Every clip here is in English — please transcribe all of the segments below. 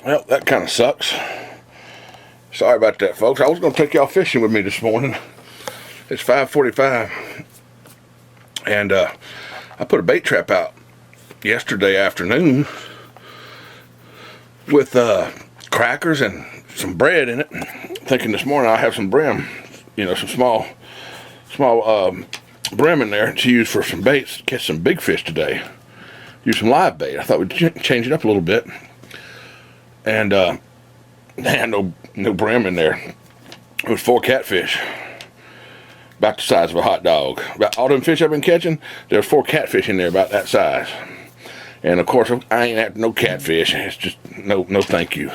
Well, that kind of sucks. Sorry about that, folks. I was going to take y'all fishing with me this morning. It's 5:45. And I put a bait trap out yesterday afternoon with crackers and some bread in it. Thinking this morning I'll have some brim, some small brim in there to use for some baits, catch some big fish today. Use some live bait. I thought we'd change it up a little bit. And no brim in there. It was 4 catfish, about the size of a hot dog. About all them fish I've been catching, there's 4 catfish in there about that size. And of course, I ain't after no catfish. It's just no thank you.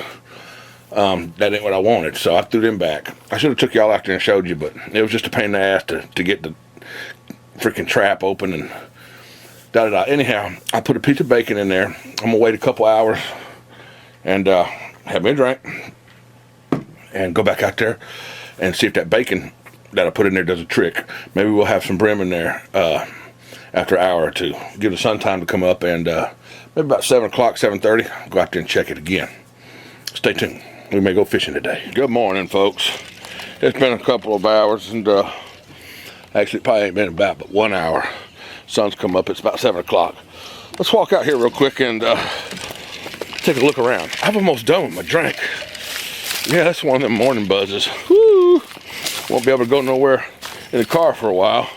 That ain't what I wanted, so I threw them back. I should have took y'all out there and showed you, but it was just a pain in the ass to get the freaking trap open and da-da-da. Anyhow, I put a piece of bacon in there. I'm gonna wait a couple hours and have me a drink and go back out there and see if that bacon that I put in there does a trick. Maybe we'll have some brim in there after an hour or two. Give the sun time to come up, and maybe about 7 o'clock, 7:30, go out there and check it again. Stay tuned. We may go fishing today. Good morning, folks. It's been a couple of hours, and actually it probably ain't been about but 1 hour. Sun's come up. It's about 7 o'clock. Let's walk out here real quick and take a look around. I've almost done with my drink. Yeah, that's one of them morning buzzes. Woo! Won't be able to go nowhere in the car for a while.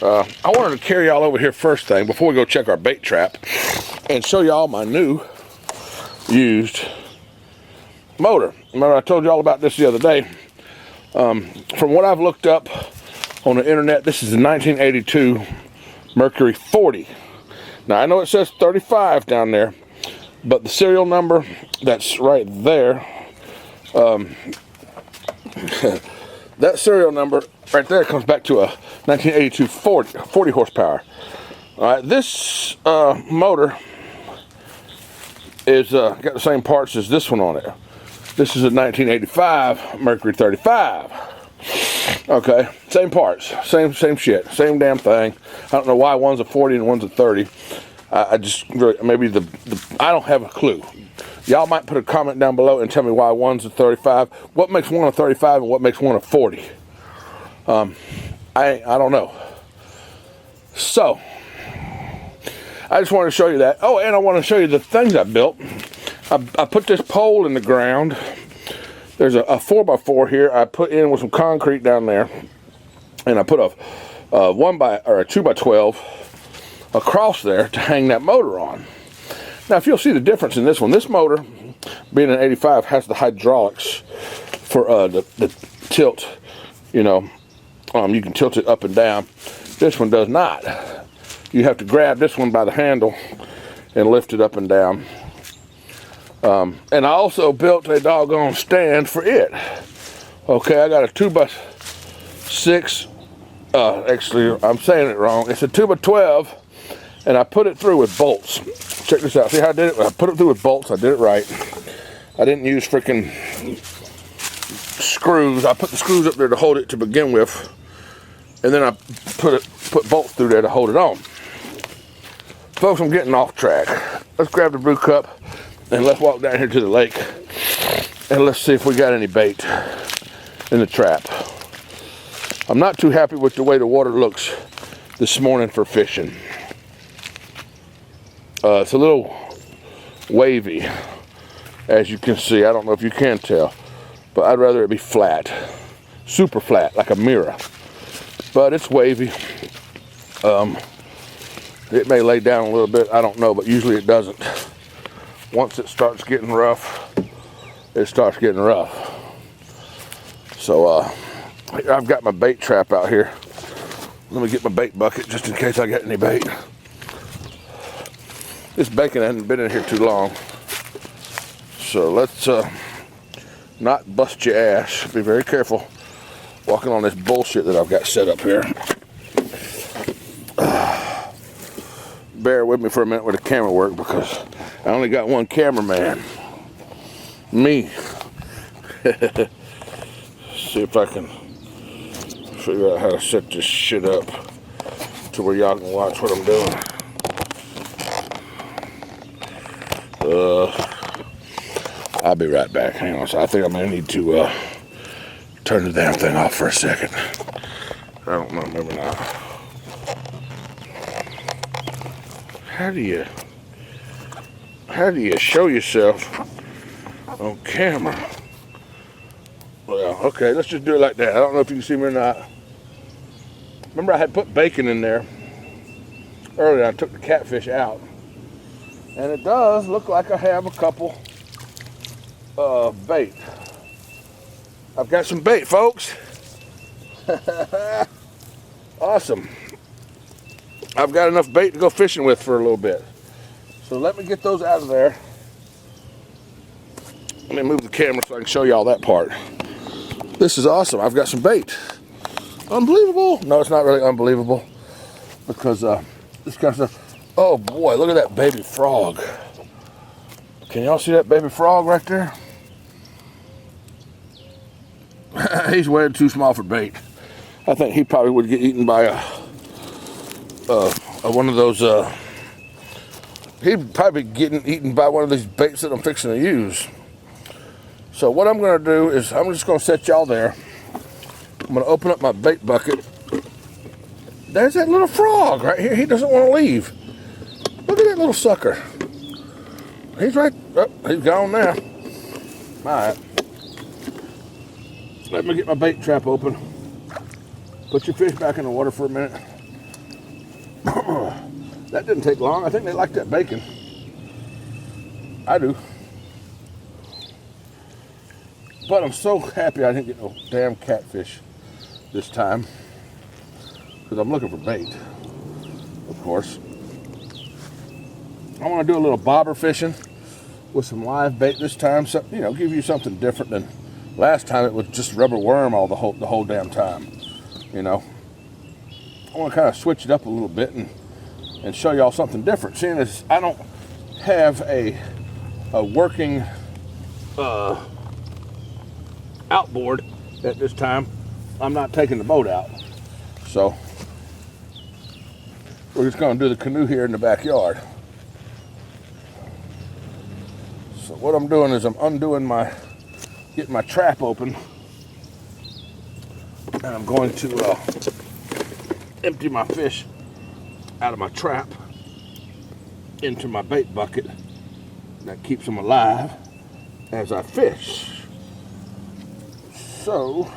I wanted to carry y'all over here first thing before we go check our bait trap and show y'all my new used motor. Remember I told y'all about this the other day. From what I've looked up on the internet, this is a 1982 Mercury 40. Now I know it says 35 down there, but the serial number that's right there, that serial number right there comes back to a 1982 40 horsepower. All right, this motor is got the same parts as this one on it. This is a 1985 Mercury 35. Okay, same parts, same shit, same damn thing. I don't know why one's a 40 and one's a 30. I just really, maybe I don't have a clue. Y'all might put a comment down below and tell me why one's a 35. What makes one a 35 and what makes one a 40? I don't know. So I just want to show you that. Oh, and I want to show you the things I built. I put this pole in the ground. There's a 4x4 here. I put in with some concrete down there, and I put a 2x12 across there to hang that motor on. Now, if you'll see the difference in this one, this motor, being an 85, has the hydraulics for the tilt. You can tilt it up and down. This one does not. You have to grab this one by the handle and lift it up and down. And I also built a doggone stand for it. Okay, I got a 2x6. Actually, I'm saying it wrong. It's a 2x12, and I put it through with bolts. Check this out. See how I did it? I put it through with bolts. I did it right. I didn't use freaking screws. I put the screws up there to hold it to begin with, and then I put bolts through there to hold it on. Folks, I'm getting off track. Let's grab the brew cup and let's walk down here to the lake and let's see if we got any bait in the trap. I'm not too happy with the way the water looks this morning for fishing. It's a little wavy, as you can see. I don't know if you can tell, but I'd rather it be flat, super flat, like a mirror. But it's wavy. It may lay down a little bit, I don't know, but usually it doesn't. Once it starts getting rough, it starts getting rough. So I've got my bait trap out here. Let me get my bait bucket just in case I got any bait. This bacon hasn't been in here too long, so let's not bust your ass. Be very careful walking on this bullshit that I've got set up here. Bear with me for a minute with the camera work because I only got one cameraman. Me. See if I can figure out how to set this shit up to where y'all can watch what I'm doing. I'll be right back. Hang on. So I think I'm gonna need to turn the damn thing off for a second. I don't remember now. How do you show yourself on camera? Well, okay, let's just do it like that. I don't know if you can see me or not. Remember I had put bacon in there earlier. I took the catfish out. And it does look like I have a couple bait. I've got some bait, folks. Awesome. I've got enough bait to go fishing with for a little bit. So let me get those out of there. Let me move the camera so I can show you all that part. This is awesome. I've got some bait. Unbelievable. No, it's not really unbelievable because this kind of stuff. Oh boy, look at that baby frog. Can y'all see that baby frog right there? He's way too small for bait. I think he probably would get eaten by one of those. He'd probably be getting eaten by one of these baits that I'm fixing to use. So what I'm going to do is I'm just going to set y'all there. I'm going to open up my bait bucket. There's that little frog right here. He doesn't want to leave. Look at that little sucker. He's right. Oh, he's gone now. All right. Let me get my bait trap open. Put your fish back in the water for a minute. That didn't take long. I think they like that bacon. I do. But I'm so happy I didn't get no damn catfish this time. Because I'm looking for bait, of course. I want to do a little bobber fishing with some live bait this time. So, you know, give you something different than last time. It was just rubber worm all the whole damn time. You know, I want to kind of switch it up a little bit and show y'all something different. Seeing as I don't have a working outboard at this time, I'm not taking the boat out. So we're just going to do the canoe here in the backyard. So what I'm doing is I'm undoing getting my trap open, and I'm going to empty my fish out of my trap into my bait bucket. That keeps them alive as I fish. So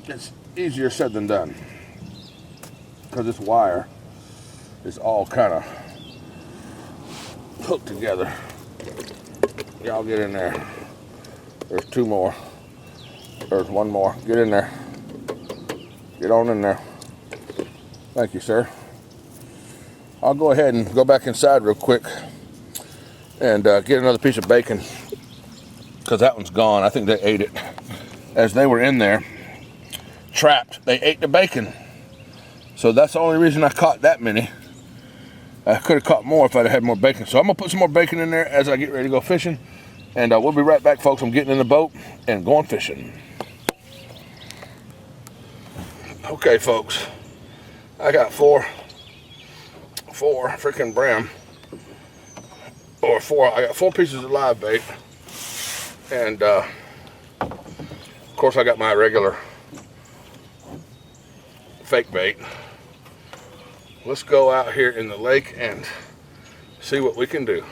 it's easier said than done because this wire is all kind of hooked together. Y'all get in there. There's two more. There's one more. Get in there. Get on in there. Thank you, sir. I'll go ahead and go back inside real quick and get another piece of bacon because that one's gone. I think they ate it. As they were in there, trapped, they ate the bacon. So that's the only reason I caught that many. I could have caught more if I'd had more bacon. So I'm going to put some more bacon in there as I get ready to go fishing. And we'll be right back, folks. I'm getting in the boat and going fishing. Okay, folks. I got four freaking brim. I got 4 pieces of live bait. And, of course, I got my regular fake bait. Let's go out here in the lake and see what we can do.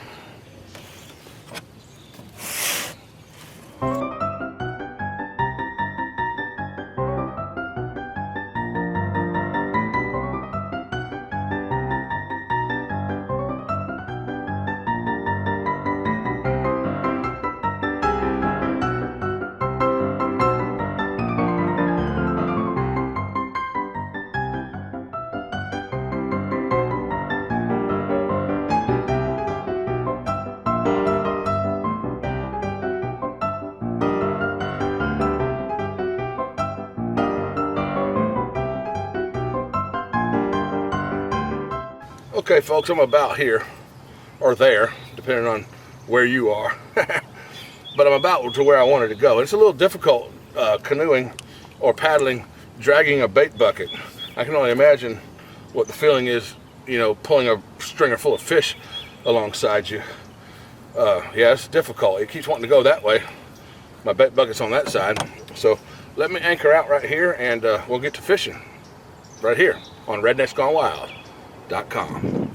Okay, folks, I'm about here, or there, depending on where you are. But I'm about to where I wanted to go. It's a little difficult canoeing or paddling, dragging a bait bucket. I can only imagine what the feeling is, you know, pulling a stringer full of fish alongside you. Yeah, it's difficult. It keeps wanting to go that way. My bait bucket's on that side. So let me anchor out right here, and we'll get to fishing right here on rednecksgonewild.com.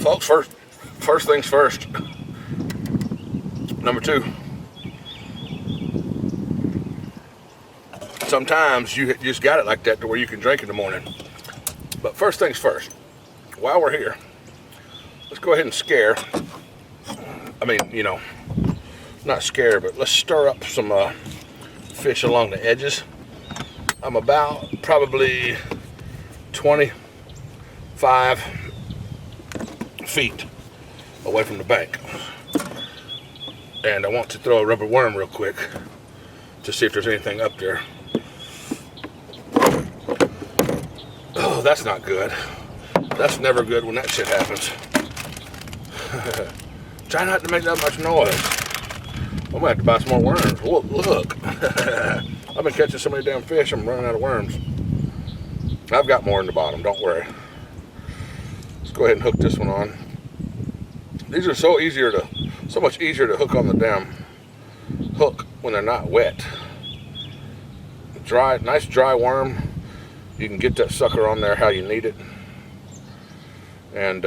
Folks, first things first. Number 2. Sometimes you just got it like that to where you can drink in the morning. But first things first, while we're here, let's go ahead and scare. I mean, you know, not scare, but let's stir up some fish along the edges. I'm about probably 25 feet away from the bank. And I want to throw a rubber worm real quick to see if there's anything up there. Oh, that's not good. That's never good when that shit happens. Try not to make that much noise. I'm gonna have to buy some more worms. Look. I've been catching so many damn fish, I'm running out of worms. I've got more in the bottom, don't worry. Let's go ahead and hook this one on. These are so much easier to hook on the damn hook when they're not wet. Nice dry worm. You can get that sucker on there how you need it. And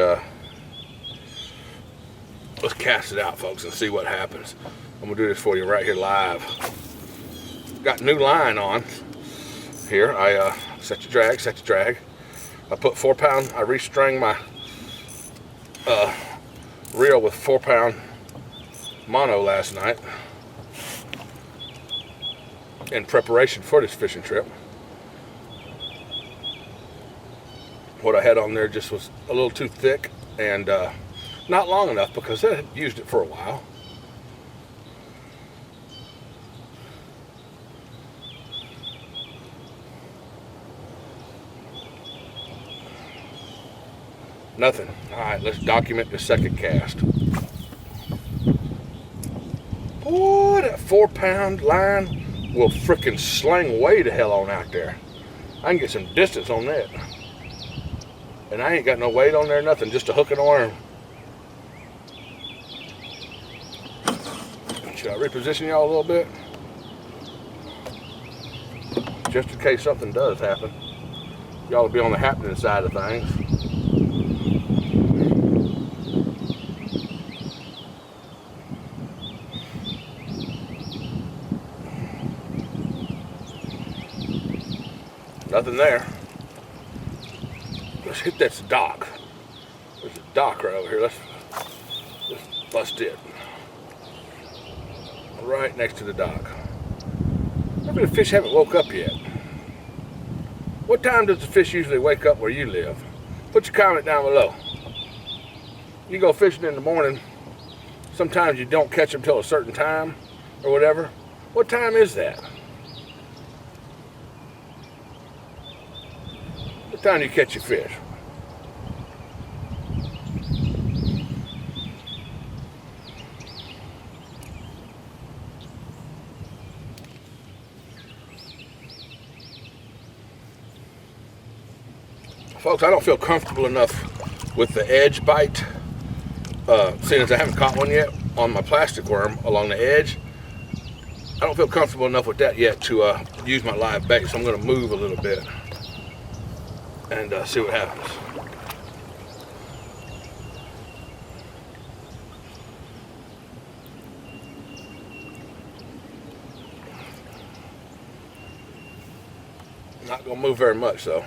let's cast it out, folks, and see what happens. I'm gonna do this for you right here live. Got new line on here. I set the drag. I put 4 pound, I restring my reel with 4 pound mono last night in preparation for this fishing trip. What I had on there just was a little too thick and not long enough because I had used it for a while. Nothing. Alright, let's document the second cast. Boy, that 4 pound line will frickin' sling way to hell on out there. I can get some distance on that. And I ain't got no weight on there, nothing, just a hook and a worm. Should I reposition y'all a little bit? Just in case something does happen. Y'all will be on the happening side of things. Nothing there. Let's hit that dock. There's a dock right over here. Let's bust it. Right next to the dock. Maybe the fish haven't woke up yet. What time does the fish usually wake up where you live? Put your comment down below. You go fishing in the morning. Sometimes you don't catch them till a certain time or whatever. What time is that? What time do you catch your fish? Folks, I don't feel comfortable enough with the edge bite, seeing as I haven't caught one yet on my plastic worm along the edge. I don't feel comfortable enough with that yet to use my live bait, so I'm going to move a little bit and see what happens. Not going to move very much though.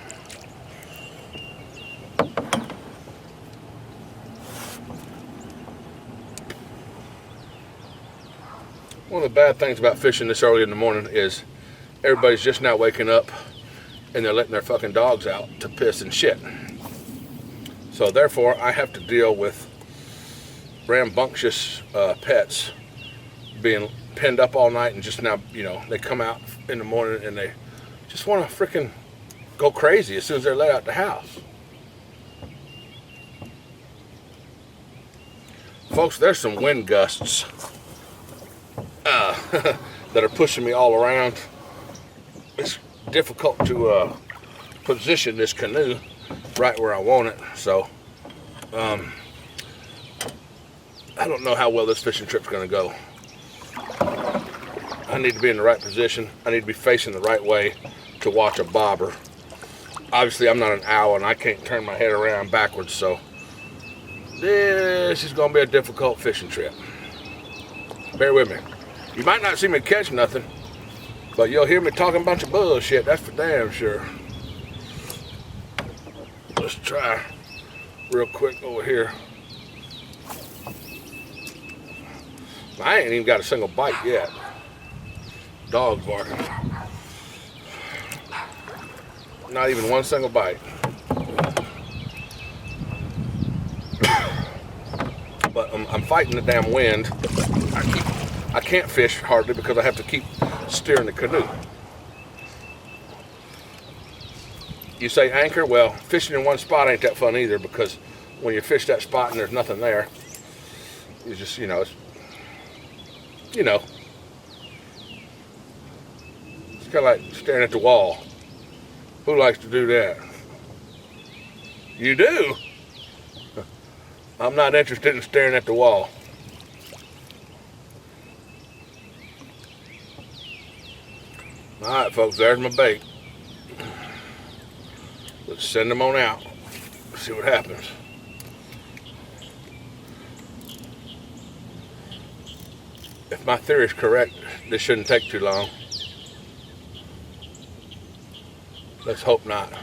One of the bad things about fishing this early in the morning is everybody's just now waking up and they're letting their fucking dogs out to piss and shit. So therefore, I have to deal with rambunctious pets being pinned up all night and just now, you know, they come out in the morning and they just want to freaking go crazy as soon as they're let out the house. Folks, there's some wind gusts that are pushing me all around. It's difficult to position this canoe right where I want it, so I don't know how well this fishing trip's gonna go. I need to be in the right position. I need to be facing the right way to watch a bobber. Obviously, I'm not an owl and I can't turn my head around backwards, so this is gonna be a difficult fishing trip. Bear with me. You might not see me catch nothing, but you'll hear me talking a bunch of bullshit, that's for damn sure. Let's try real quick over here. I ain't even got a single bite yet. Dog's barking. Not even one single bite. But I'm fighting the damn wind. I can't fish hardly because I have to keep steering the canoe. You say anchor? Well, fishing in one spot ain't that fun either, because when you fish that spot and there's nothing there, you just, it's kind of like staring at the wall. Who likes to do that? You do? I'm not interested in staring at the wall. All right, folks, there's my bait. Let's send them on out. See what happens. If my theory is correct, this shouldn't take too long. Let's hope not.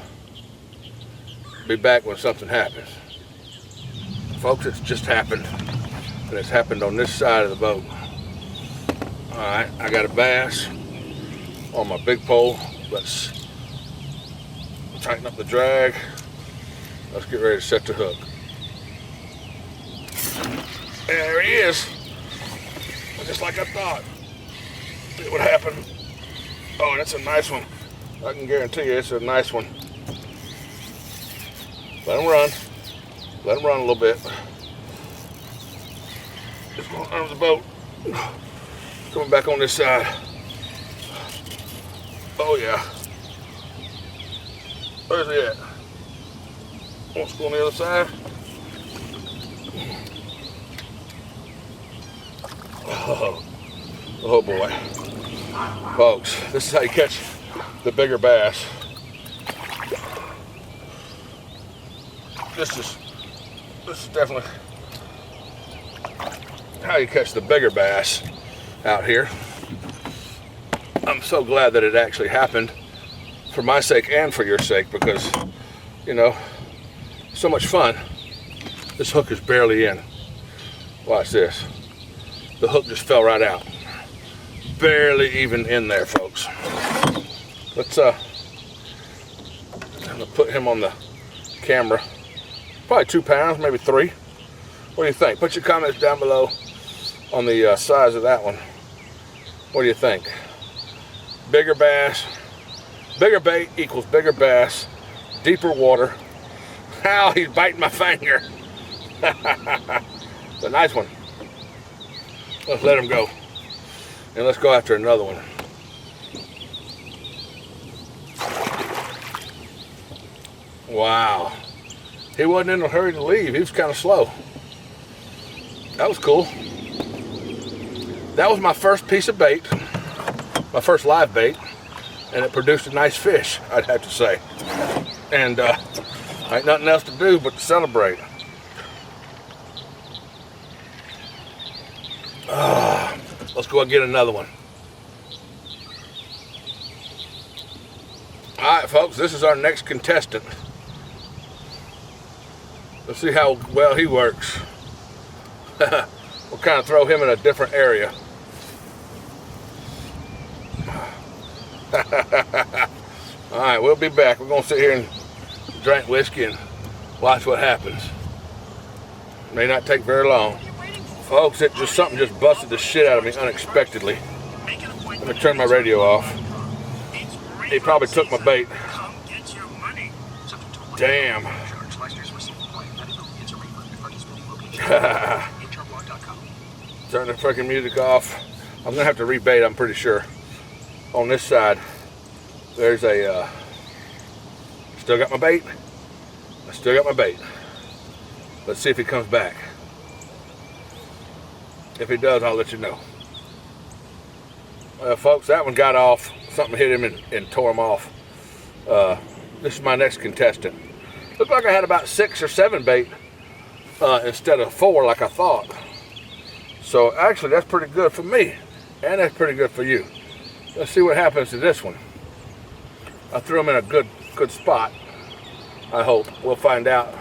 Be back when something happens. Folks, it's just happened. And it's happened on this side of the boat. Alright, I got a bass on my big pole. Let's tighten up the drag. Let's get ready to set the hook. There he is. Just like I thought it would happen. Oh, that's a nice one. I can guarantee you it's a nice one. Let him run. Let him run a little bit. Just going under the boat. Coming back on this side. Oh yeah. Where's he at? Wants to go on the other side. Oh boy. Folks, this is how you catch the bigger bass. This is definitely how you catch the bigger bass out here. I'm so glad that it actually happened, for my sake and for your sake, because, so much fun. This hook is barely in. Watch this. The hook just fell right out. Barely even in there, folks. Let's I'm gonna put him on the camera. Probably 2 pounds, maybe 3. What do you think? Put your comments down below on the size of that one. What do you think? Bigger bass, bigger bait equals bigger bass, deeper water. Ow, he's biting my finger. It's a nice one. Let's let him go. And let's go after another one. Wow. He wasn't in a hurry to leave. He was kind of slow. That was cool. That was my first piece of bait. My first live bait. And it produced a nice fish, I'd have to say. And ain't nothing else to do but to celebrate. Let's go and get another one. Alright folks, this is our next contestant. Let's see how well he works. We'll kind of throw him in a different area. Alright, we'll be back. We're going to sit here and drink whiskey and watch what happens. May not take very long. Folks, something just busted the shit out of me unexpectedly. Let me turn my radio off. He probably took my bait. Damn. Turn the freaking music off. I'm gonna have to rebait, I'm pretty sure. On this side, there's a still got my bait. I still got my bait. Let's see if he comes back. If he does, I'll let you know. Folks, that one got off. Something hit him and tore him off. This is my next contestant. Looked like I had about 6 or 7 bait instead of 4 like I thought. So actually that's pretty good for me. And that's pretty good for you. Let's see what happens to this one. I threw him in a good spot. I hope. We'll find out.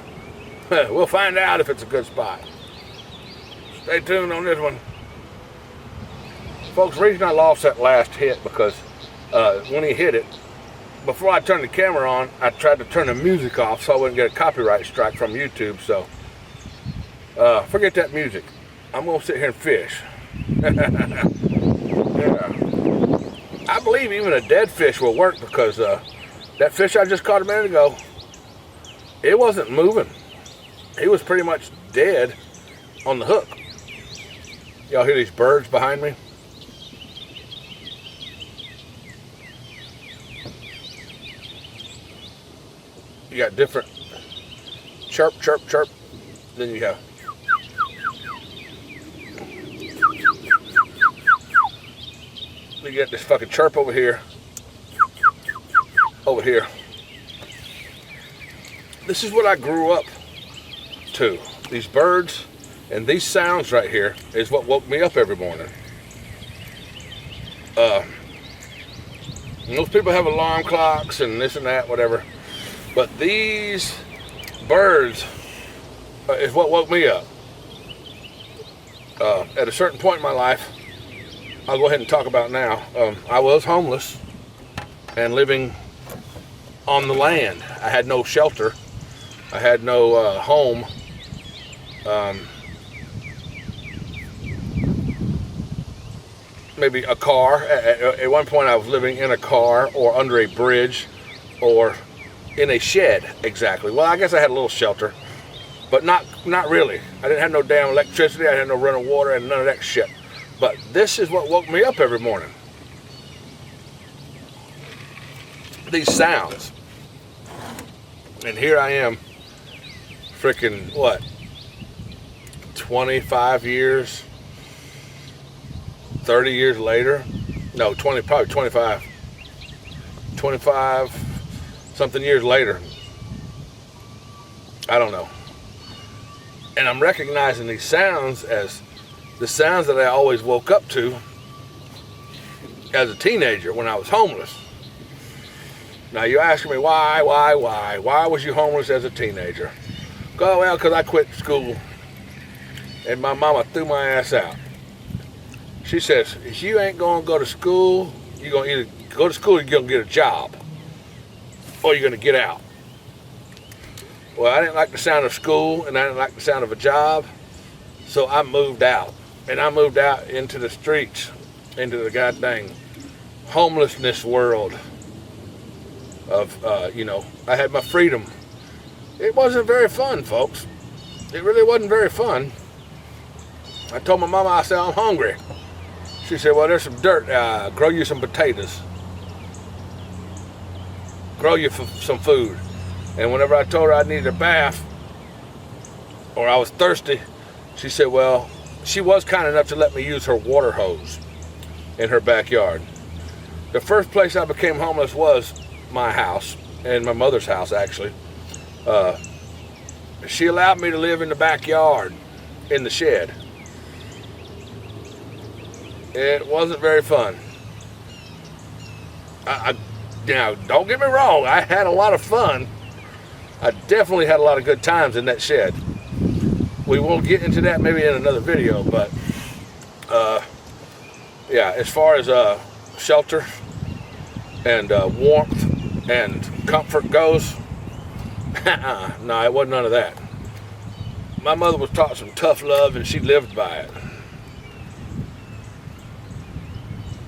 We'll find out if it's a good spot. Stay tuned on this one. Folks, the reason I lost that last hit because when he hit it, before I turned the camera on, I tried to turn the music off so I wouldn't get a copyright strike from YouTube. So forget that music. I'm going to sit here and fish. Yeah. I believe even a dead fish will work because that fish I just caught a minute ago, it wasn't moving. He was pretty much dead on the hook. Y'all hear these birds behind me? You got different chirp, chirp, chirp. Then you have you get this fucking chirp over here. Over here. This is what I grew up to. These birds and these sounds right here is what woke me up every morning. Most people have alarm clocks and this and that, whatever. But these birds is what woke me up. At a certain point in my life, I'll go ahead and talk about now. I was homeless and living on the land. I had no shelter. I had no home. Maybe a car. At one point I was living in a car or under a bridge or in a shed, exactly. Well, I guess I had a little shelter, but not really. I didn't have no damn electricity. I had no running water and none of that shit. But this is what woke me up every morning. These sounds. And here I am, freaking, what, 25 years, 30 years later? No, probably 25 something years later. I don't know. And I'm recognizing these sounds as the sounds that I always woke up to as a teenager when I was homeless. Now you're asking me why was you homeless as a teenager? Oh, well, because I quit school and my mama threw my ass out. She says, if you ain't gonna go to school, you're gonna either go to school or you're gonna get a job or you're gonna get out. Well, I didn't like the sound of school and I didn't like the sound of a job, so I moved out. And I moved out into the streets, into the goddamn homelessness world of, I had my freedom. It wasn't very fun, folks. It really wasn't very fun. I told my mama, I said, I'm hungry. She said, well, there's some dirt. Grow you some potatoes. Grow you some food. And whenever I told her I needed a bath or I was thirsty, she said, well, she was kind enough to let me use her water hose in her backyard. The first place I became homeless was my house, and my mother's house, actually. She allowed me to live in the backyard, in the shed. It wasn't very fun. Now, don't get me wrong, I had a lot of fun. I definitely had a lot of good times in that shed. We will get into that maybe in another video, but yeah, as far as shelter and warmth and comfort goes, no, it wasn't none of that. My mother was taught some tough love and she lived by it.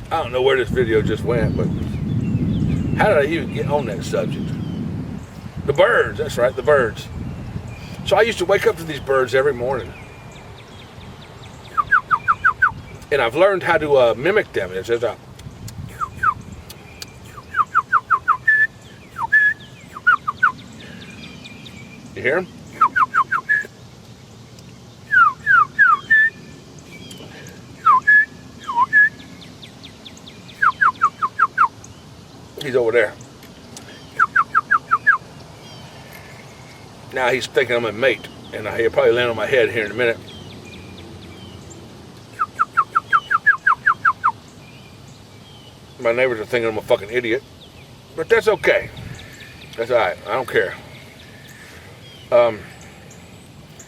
I don't know where this video just went, but how did I even get on that subject? The birds, that's right, the birds. So I used to wake up to these birds every morning. And I've learned how to mimic them. It says, you hear them? He's over there. Now he's thinking I'm a mate, and he'll probably land on my head here in a minute. My neighbors are thinking I'm a fucking idiot, but that's okay. That's all right. I don't care.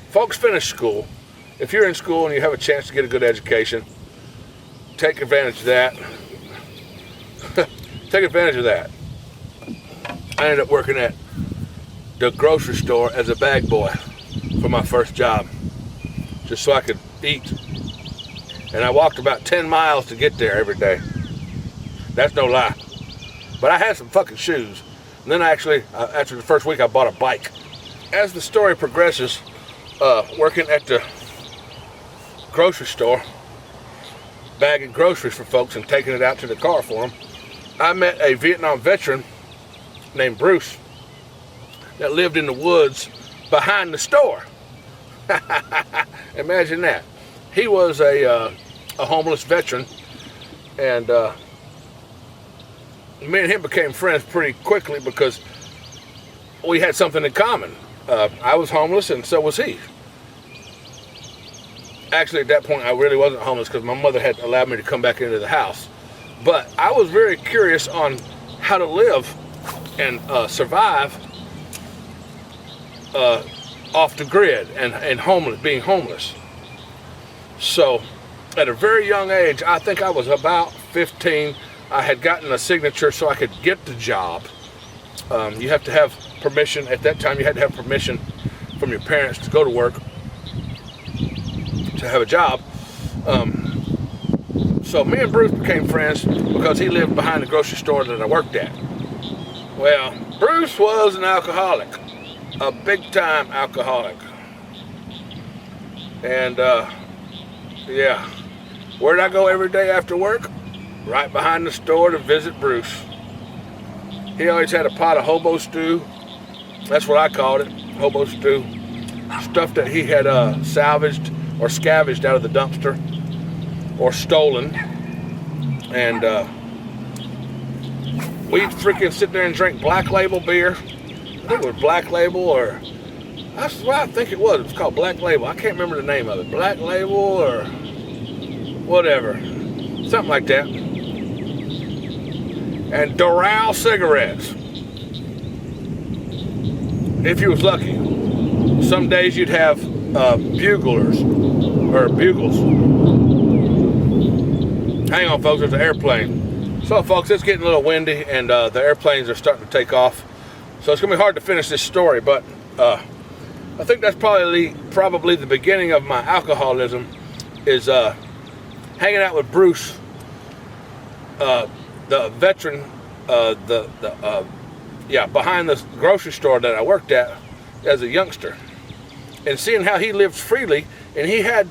Folks finish school. If you're in school and you have a chance to get a good education, take advantage of that. Take advantage of that. I ended up working at the grocery store as a bag boy for my first job, just so I could eat. And I walked about 10 miles to get there every day. That's no lie. But I had some fucking shoes. And then actually, after the first week, I bought a bike. As the story progresses, working at the grocery store, bagging groceries for folks and taking it out to the car for them, I met a Vietnam veteran named Bruce that lived in the woods behind the store. Imagine that. He was a homeless veteran, and me and him became friends pretty quickly because we had something in common. I was homeless, and so was he. Actually, at that point, I really wasn't homeless because my mother had allowed me to come back into the house. But I was very curious on how to live and survive off the grid and homeless, being homeless. So, at a very young age, I think I was about 15, I had gotten a signature so I could get the job. You have to have permission. At that time, you had to have permission from your parents to go to work, to have a job. So me and Bruce became friends because he lived behind the grocery store that I worked at. Well, Bruce was an alcoholic, a big-time alcoholic. And yeah, where'd I go every day after work? Right behind the store to visit Bruce. He always had a pot of hobo stew. That's what I called it, hobo stew. Stuff that he had salvaged or scavenged out of the dumpster or stolen. And we'd freaking sit there and drink Black Label beer. I think it was Black Label, or that's what I think it was. It was called Black Label. I can't remember the name of it. Black Label or whatever. Something like that. And Doral cigarettes. If you was lucky. Some days you'd have buglers or bugles. Hang on, folks, there's an airplane. So, folks, it's getting a little windy, and the airplanes are starting to take off. So it's gonna be hard to finish this story, but I think that's probably the beginning of my alcoholism. Is hanging out with Bruce, the veteran, behind the grocery store that I worked at as a youngster, and seeing how he lived freely, and he had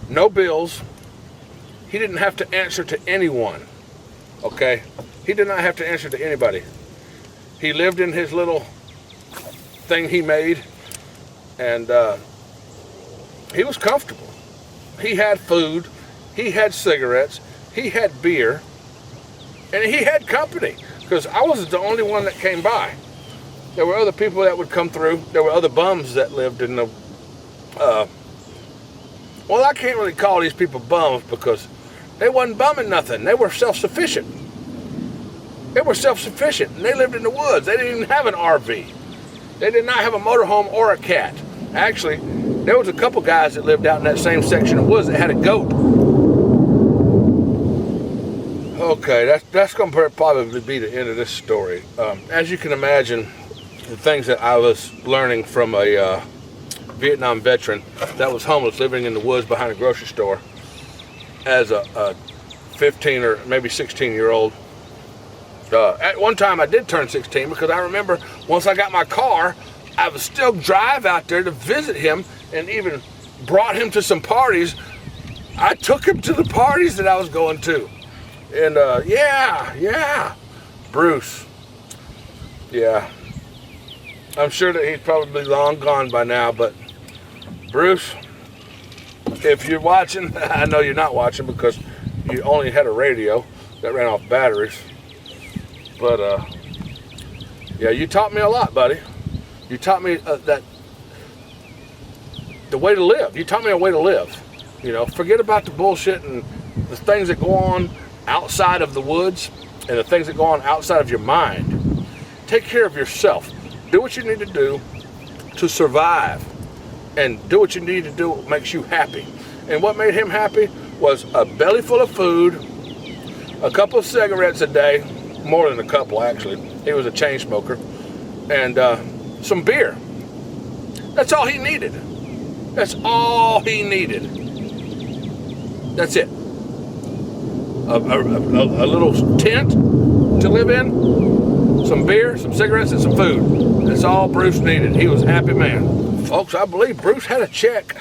no bills. He didn't have to answer to anyone. Okay, he did not have to answer to anybody. He lived in his little thing he made, and he was comfortable. He had food, he had cigarettes, he had beer, and he had company, because I wasn't the only one that came by. There were other people that would come through. There were other bums that lived in the, well, I can't really call these people bums because they wasn't bumming nothing. They were self-sufficient. They were self-sufficient, and they lived in the woods. They didn't even have an RV. They did not have a motorhome or a cat. Actually, there was a couple guys that lived out in that same section of woods that had a goat. Okay, that's going to probably be the end of this story. As you can imagine, the things that I was learning from a Vietnam veteran that was homeless, living in the woods behind a grocery store, as a 15 or maybe 16-year-old. At one time I did turn 16 because I remember once I got my car, I would still drive out there to visit him and even brought him to some parties. I took him to the parties that I was going to. And yeah, Bruce. Yeah. I'm sure that he's probably long gone by now, but Bruce, if you're watching, I know you're not watching because you only had a radio that ran off batteries. But yeah, you taught me a lot, buddy. You taught me that the way to live. You taught me a way to live. You know, forget about the bullshit and the things that go on outside of the woods and the things that go on outside of your mind. Take care of yourself. Do what you need to do to survive, and do what you need to do what makes you happy. And what made him happy was a belly full of food, a couple of cigarettes a day, more than a couple actually. He was a chain smoker, and some beer. That's all he needed. That's all he needed. That's it. A little tent to live in, some beer, some cigarettes, and some food. That's all Bruce needed. He was a happy man. Folks, I believe Bruce had a check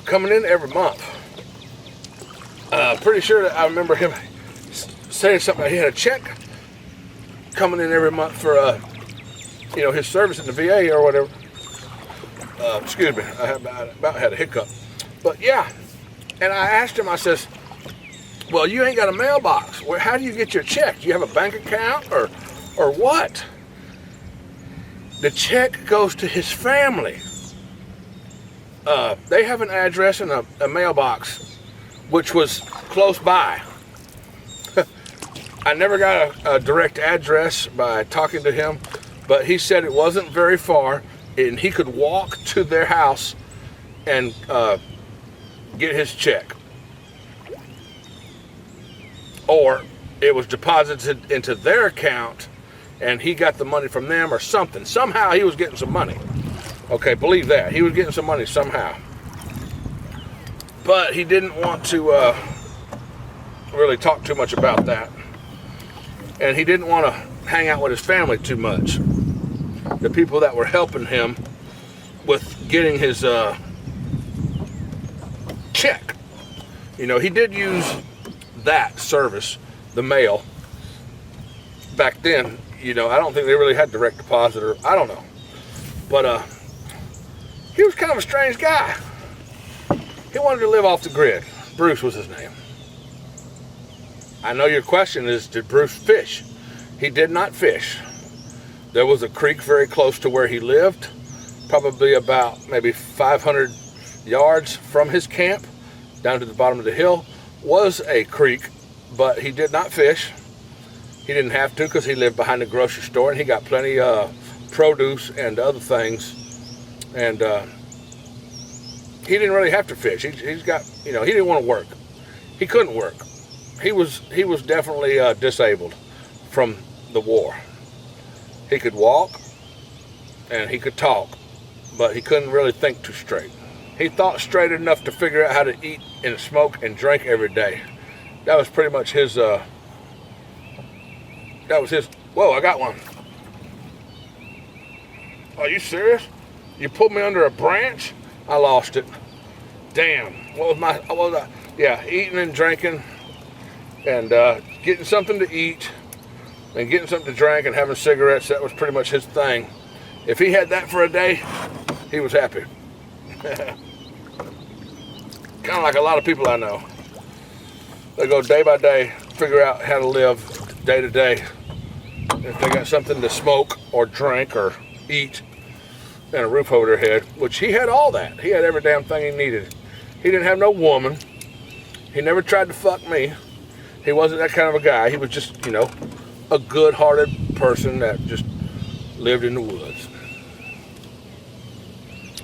coming in every month. Pretty sure that I remember him saying something. He had a check coming in every month for you know, his service in the VA or whatever. Excuse me, I about had a hiccup. But yeah, and I asked him, I says, well, you ain't got a mailbox. Well, how do you get your check? Do you have a bank account or what? The check goes to his family. They have an address and a mailbox, which was close by. I never got a direct address by talking to him, but he said it wasn't very far, and he could walk to their house and get his check. Or it was deposited into their account and he got the money from them or something. Somehow he was getting some money. Okay, believe that. He was getting some money somehow. But he didn't want to really talk too much about that. And he didn't want to hang out with his family too much. The people that were helping him with getting his check. You know, he did use that service, the mail. Back then, you know, I don't think they really had direct deposit, or I don't know. But he was kind of a strange guy. He wanted to live off the grid. Bruce was his name. I know your question is, did Bruce fish? He did not fish. There was a creek very close to where he lived, probably about maybe 500 yards from his camp, down to the bottom of the hill, was a creek, but he did not fish. He didn't have to because he lived behind the grocery store and he got plenty of produce and other things. And he didn't really have to fish. He's got, you know, he didn't want to work. He couldn't work. He was definitely disabled from the war. He could walk and he could talk, but he couldn't really think too straight. He thought straight enough to figure out how to eat and smoke and drink every day. That was pretty much his, whoa, I got one. Are you serious? You pulled me under a branch? I lost it. Damn, what was I? Yeah, eating and drinking and getting something to eat and getting something to drink and having cigarettes. That was pretty much his thing. If he had that for a day, he was happy. Kind of like a lot of people I know. They go day by day, figure out how to live day to day. If they got something to smoke or drink or eat and a roof over their head, which he had all that. He had every damn thing he needed. He didn't have no woman. He never tried to fuck me. He wasn't that kind of a guy. He was just, you know, a good-hearted person that just lived in the woods.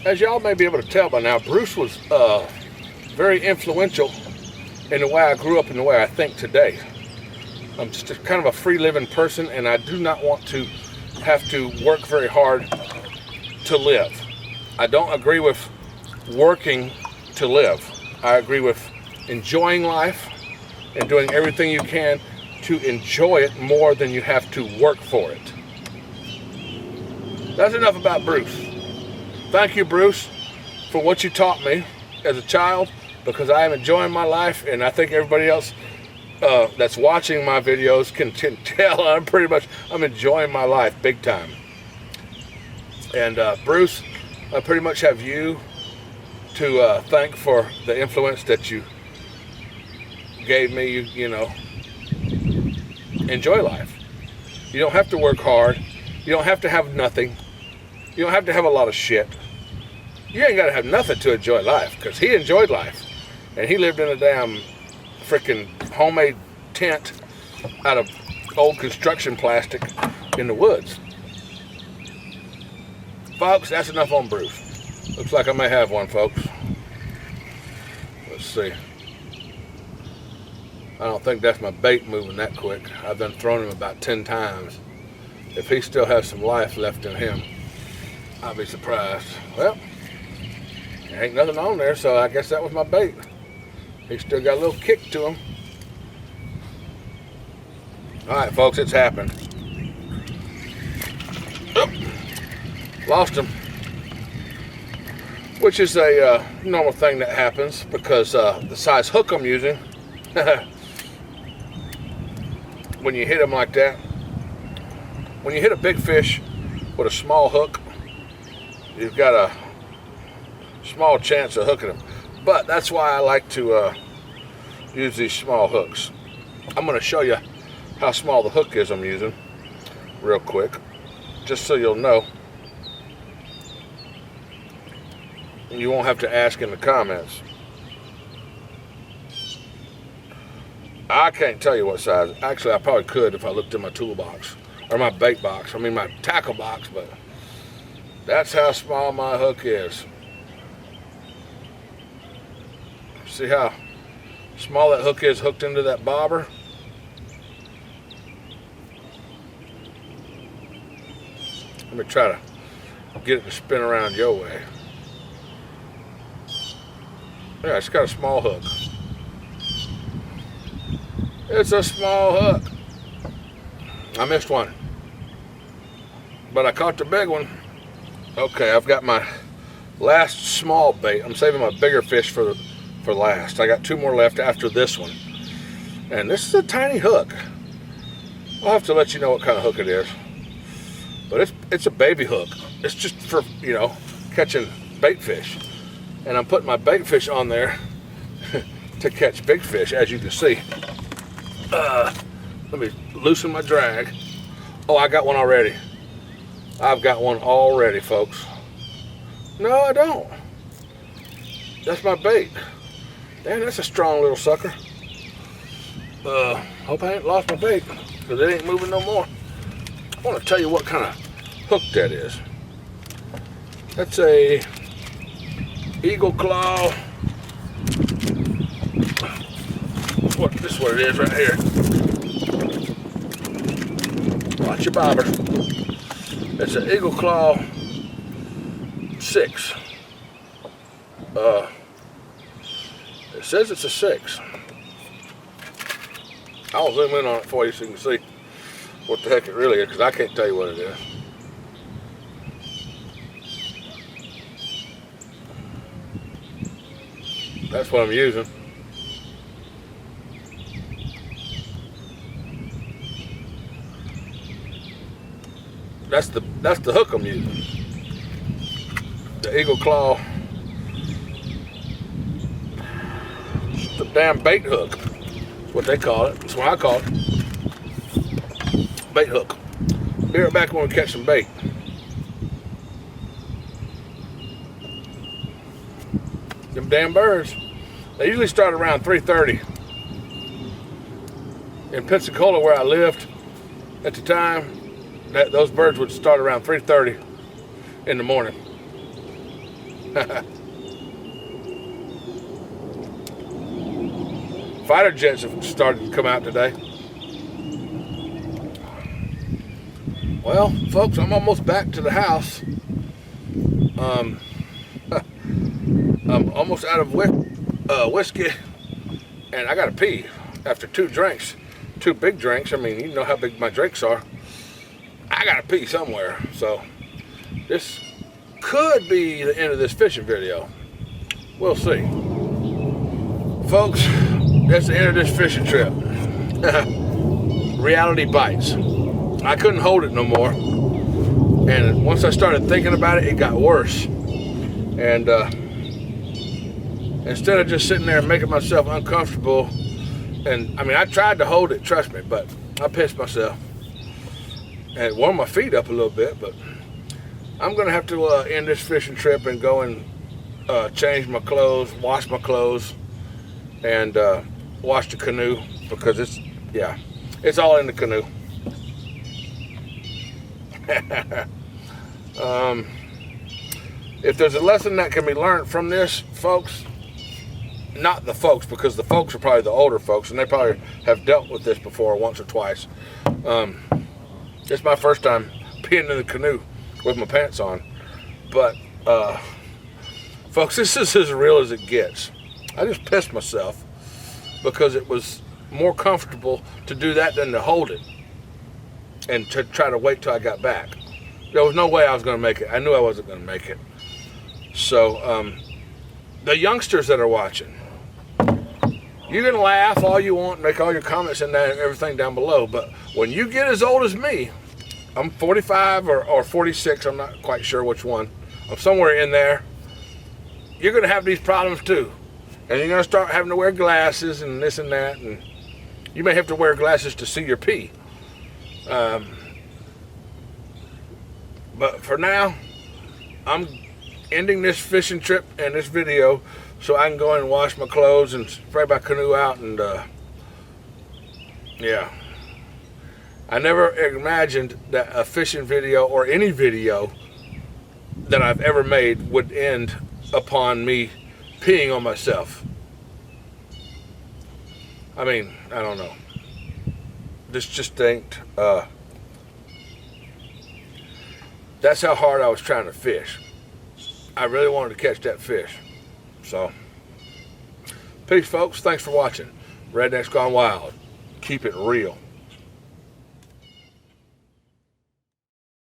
As y'all may be able to tell by now, Bruce was very influential in the way I grew up and the way I think today. I'm just kind of a free-living person, and I do not want to have to work very hard to live. I don't agree with working to live. I agree with enjoying life and doing everything you can to enjoy it more than you have to work for it. That's enough about Bruce. Thank you, Bruce, for what you taught me as a child, because I am enjoying my life, and I think everybody else that's watching my videos can tell I'm enjoying my life big time. And Bruce, I pretty much have you to thank for the influence that you gave me. You know, enjoy life. You don't have to work hard. You don't have to have nothing. You don't have to have a lot of shit. You ain't got to have nothing to enjoy life, because he enjoyed life. And he lived in a damn freaking homemade tent out of old construction plastic in the woods. Folks, that's enough on Bruce. Looks like I may have one, folks. Let's see. I don't think that's my bait moving that quick. I've been throwing him about 10 times. If he still has some life left in him, I'll be surprised. Well, there ain't nothing on there, so I guess that was my bait. He still got a little kick to him. All right, folks, it's happened. Oop. Lost him. Which is a normal thing that happens because the size hook I'm using, when you hit them like that, when you hit a big fish with a small hook, you've got a small chance of hooking them. But that's why I like to use these small hooks. I'm going to show you how small the hook is I'm using real quick, just so you'll know. You won't have to ask in the comments. I can't tell you what size. Actually, I probably could if I looked in my toolbox, or my bait box, I mean my tackle box, but that's how small my hook is. See how small that hook is hooked into that bobber? Let me try to get it to spin around your way. Yeah, it's got a small hook. It's a small hook. I missed one, but I caught the big one. Okay, I've got my last small bait. I'm saving my bigger fish for last. I got 2 more left after this one. And this is a tiny hook. I'll have to let you know what kind of hook it is. But it's a baby hook. It's just for, you know, catching bait fish. And I'm putting my bait fish on there to catch big fish, as you can see. Let me loosen my drag. Oh, I got one already. I've got one already, folks. No, I don't. That's my bait. Damn, that's a strong little sucker. Hope I ain't lost my bait, because it ain't moving no more. I want to tell you what kind of hook that is. That's a Eagle Claw. This is what it is right here. Watch your bobber. It's an Eagle Claw 6. It says it's a 6. I'll zoom in on it for you so you can see what the heck it really is, because I can't tell you what it is. That's what I'm using. That's the hook I'm using. The Eagle Claw. It's the damn bait hook. That's what they call it. That's what I call it. Bait hook. Be right back when we catch some bait. Them damn birds. They usually start around 3:30. In Pensacola, where I lived at the time, those birds would start around 3:30 in the morning. Fighter jets have started to come out today. Well, folks, I'm almost back to the house. I'm almost out of whiskey, and I gotta pee after 2 drinks, 2 big drinks. I mean, you know how big my drinks are. I gotta pee somewhere, so this could be the end of this fishing video. We'll see. Folks, that's the end of this fishing trip. Reality bites. I couldn't hold it no more, and once I started thinking about it, it got worse. And instead of just sitting there and making myself uncomfortable, and I mean, I tried to hold it, trust me, but I pissed myself. and it warmed my feet up a little bit, but I'm going to have to end this fishing trip and go and change my clothes, wash my clothes, and wash the canoe, because it's all in the canoe. If there's a lesson that can be learned from this, folks, not the folks, because the folks are probably the older folks, and they probably have dealt with this before once or twice. It's my first time being in the canoe with my pants on, but folks, this is as real as it gets. I just pissed myself because it was more comfortable to do that than to hold it and to try to wait till I got back. There was no way I was going to make it. I knew I wasn't going to make it. So the youngsters that are watching, you can laugh all you want, make all your comments and everything down below, but when you get as old as me, I'm 45 or 46, I'm not quite sure which one, I'm somewhere in there, you're going to have these problems too. And you're going to start having to wear glasses and this and that, and you may have to wear glasses to see your pee. But for now, I'm ending this fishing trip and this video so I can go and wash my clothes and spray my canoe out, and yeah. I never imagined that a fishing video or any video that I've ever made would end upon me peeing on myself. I mean, I don't know. This just ain't, that's how hard I was trying to fish. I really wanted to catch that fish. So, peace folks, thanks for watching. Rednecks Gone Wild. Keep it real.